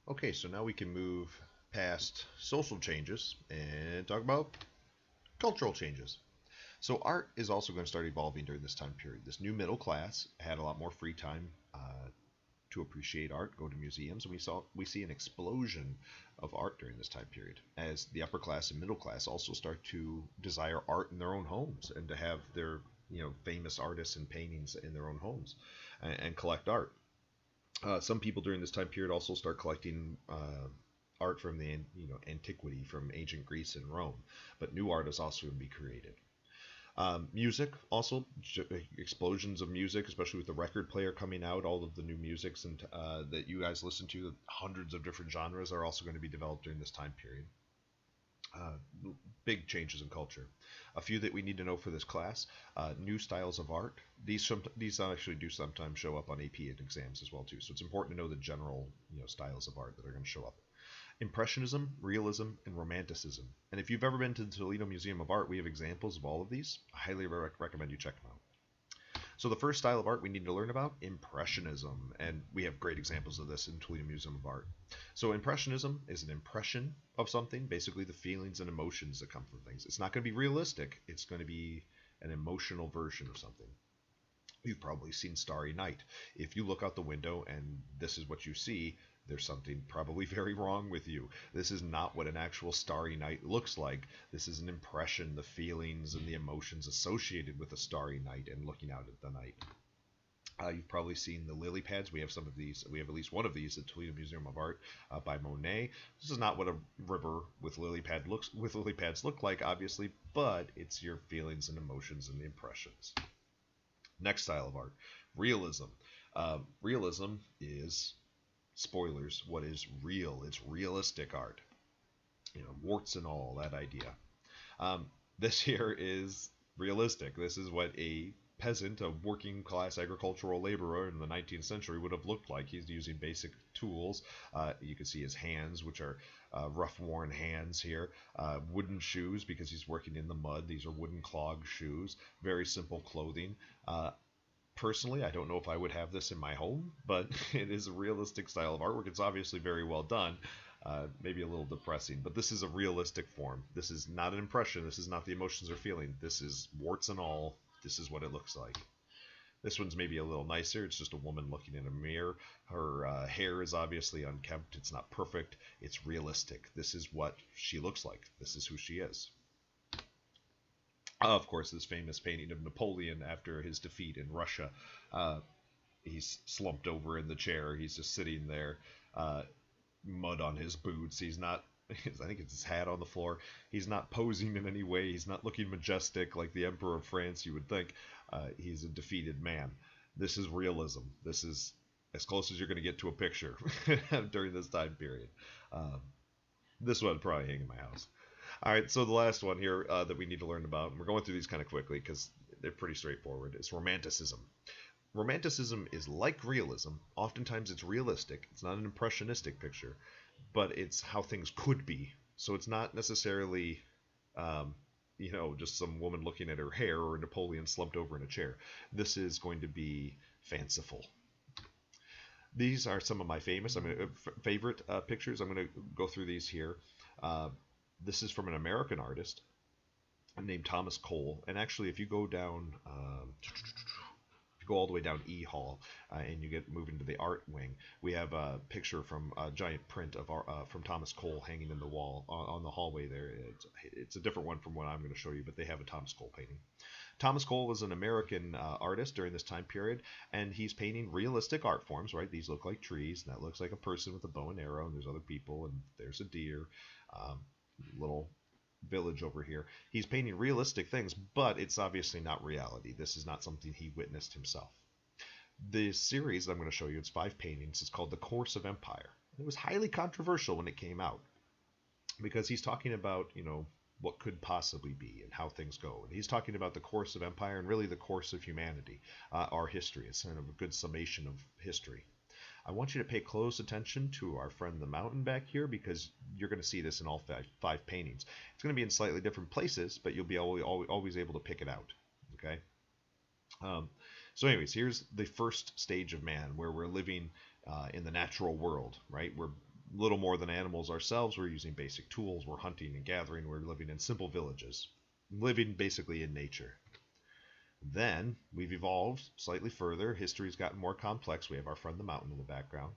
Okay, so now we can move past social changes and talk about cultural changes. So art is also going to start evolving during this time period. This new middle class had a lot more free time to appreciate art, go to museums, and we see an explosion of art during this time period as the upper class and middle class also start to desire art in their own homes and to have their famous artists and paintings in their own homes and collect art. Some people during this time period also start collecting art from the antiquity, from ancient Greece and Rome, but new art is also going to be created. Music also explosions of music, especially with the record player coming out. All of the new musics and that you guys listen to, hundreds of different genres are also going to be developed during this time period. Uh, Big changes in culture. A few that we need to know for this class: new styles of art. These actually do sometimes show up on AP and exams as well too. So it's important to know the general styles of art that are going to show up. Impressionism, realism, and romanticism. And if you've ever been to the Toledo Museum of Art, we have examples of all of these. I highly recommend you check them out. So the first style of art we need to learn about, Impressionism, and we have great examples of this in Toledo Museum of Art. So Impressionism is an impression of something, basically the feelings and emotions that come from things. It's not going to be realistic, it's going to be an emotional version of something. You've probably seen Starry Night. If you look out the window and this is what you see, there's something probably very wrong with you. This is not what an actual starry night looks like. This is an impression, the feelings and the emotions associated with a starry night and looking out at the night. You've probably seen the lily pads. We have some of these. We have at least one of these at Toledo Museum of Art by Monet. This is not what a river with lily pads look like, obviously, but it's your feelings and emotions and the impressions. Next style of art, realism. Realism is, spoilers, what is real. It's realistic art. Warts and all, that idea. This here is realistic. This is what a peasant, a working class agricultural laborer in the 19th century would have looked like. He's using basic tools. You can see his hands, which are rough, worn hands here. Wooden shoes because he's working in the mud. These are wooden clog shoes. Very simple clothing. Personally, I don't know if I would have this in my home, but it is a realistic style of artwork. It's obviously very well done. Maybe a little depressing, but this is a realistic form. This is not an impression. This is not the emotions or feeling. This is warts and all. This is what it looks like. This one's maybe a little nicer. It's just a woman looking in a mirror. Her hair is obviously unkempt. It's not perfect. It's realistic. This is what she looks like. This is who she is. Of course, this famous painting of Napoleon after his defeat in Russia. Uh, he's slumped over in the chair. He's just sitting there, mud on his boots. He's not. I think it's his hat on the floor. He's not posing in any way. He's not looking majestic like the Emperor of France, you would think. He's a defeated man. This is realism. This is as close as you're going to get to a picture during this time period. Um, this one I'd probably hang in my house. All right, so the last one here that we need to learn about, and we're going through these kind of quickly because they're pretty straightforward, is romanticism. Romanticism is like realism. Oftentimes it's realistic. It's not an impressionistic picture, but it's how things could be. So it's not necessarily, just some woman looking at her hair or Napoleon slumped over in a chair. This is going to be fanciful. These are some of my favorite pictures. I'm going to go through these here. This is from an American artist named Thomas Cole. And actually, if you go down, if you go all the way down E Hall and you get moving to the art wing, we have a picture from a giant print of from Thomas Cole hanging in the wall on the hallway there. It's a different one from what I'm going to show you, but they have a Thomas Cole painting. Thomas Cole was an American artist during this time period, and he's painting realistic art forms, right? These look like trees, and that looks like a person with a bow and arrow, and there's other people, and there's a deer. Little village over here. He's painting realistic things, but it's obviously not reality. This is not something he witnessed himself. The series that I'm going to show you, it's 5 paintings. It's called The Course of Empire. It was highly controversial when it came out because he's talking about, what could possibly be and how things go. And he's talking about the course of empire and really the course of humanity, our history. It's kind of a good summation of history. I want you to pay close attention to our friend the mountain back here because you're going to see this in all five paintings. It's going to be in slightly different places, but you'll be always able to pick it out. Okay. So anyways, here's the first stage of man where we're living in the natural world, right? We're little more than animals ourselves. We're using basic tools. We're hunting and gathering. We're living in simple villages, living basically in nature. Then we've evolved slightly further. History's gotten more complex. We have our friend the mountain in the background.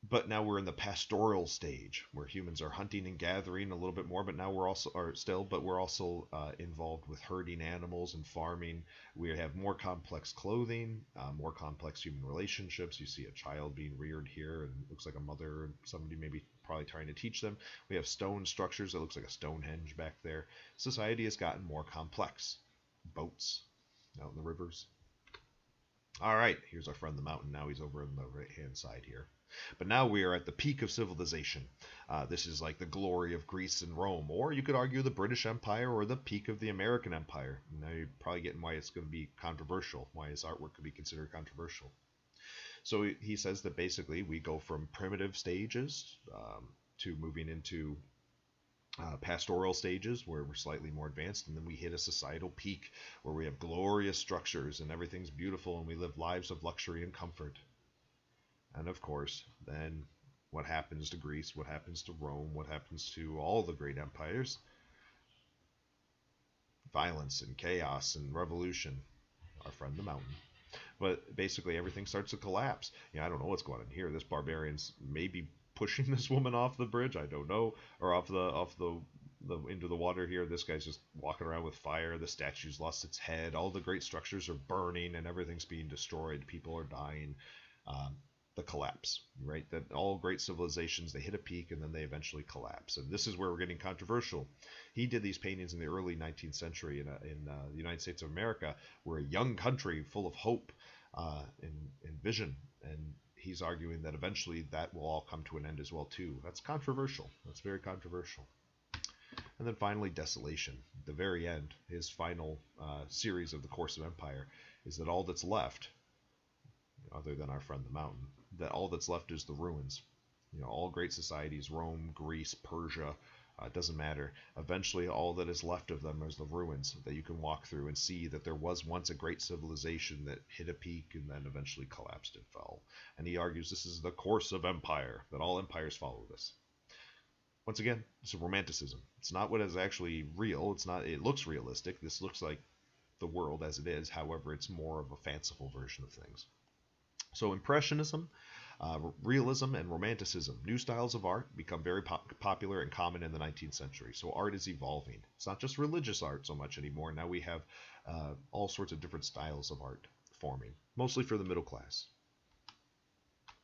But now we're in the pastoral stage where humans are hunting and gathering a little bit more, but now we're also, or still, but we're also involved with herding animals and farming. We have more complex clothing, more complex human relationships. You see a child being reared here, and it looks like a mother and somebody maybe probably trying to teach them. We have stone structures. It looks like a Stonehenge back there. Society has gotten more complex. Boats out in the rivers. All right, here's our friend the mountain. Now he's over on the right-hand side here. But now we are at the peak of civilization. This is like the glory of Greece and Rome, or you could argue the British Empire or the peak of the American Empire. Now you're probably getting why it's going to be controversial, why his artwork could be considered controversial. So he says that basically we go from primitive stages to moving into pastoral stages where we're slightly more advanced, and then we hit a societal peak where we have glorious structures and everything's beautiful and we live lives of luxury and comfort. And of course, then what happens to Greece, what happens to Rome, what happens to all the great empires? Violence and chaos and revolution. Our friend the mountain. But basically everything starts to collapse. I don't know what's going on here. This barbarian's maybe pushing this woman off the bridge, I don't know, or off the into the water here. This guy's just walking around with fire. The statue's lost its head. All the great structures are burning and everything's being destroyed. People are dying. The collapse, right? That all great civilizations, they hit a peak and then they eventually collapse. And this is where we're getting controversial. He did these paintings in the early 19th century in the United States of America. We're a young country full of hope and vision. And he's arguing that eventually that will all come to an end as well too. That's controversial. That's very controversial. And then finally, desolation. At the very end, his final series of the Course of Empire is that all that's left, other than our friend the mountain, that all that's left is the ruins. All great societies, Rome, Greece, Persia, it doesn't matter. Eventually, all that is left of them is the ruins that you can walk through and see that there was once a great civilization that hit a peak and then eventually collapsed and fell. And he argues this is the course of empire, that all empires follow this. Once again, it's a romanticism. It's not what is actually real. It's not. It looks realistic. This looks like the world as it is. However, it's more of a fanciful version of things. So Impressionism, realism, and Romanticism, new styles of art, become very popular and common in the 19th century. So art is evolving. It's not just religious art so much anymore. Now we have all sorts of different styles of art forming, mostly for the middle class.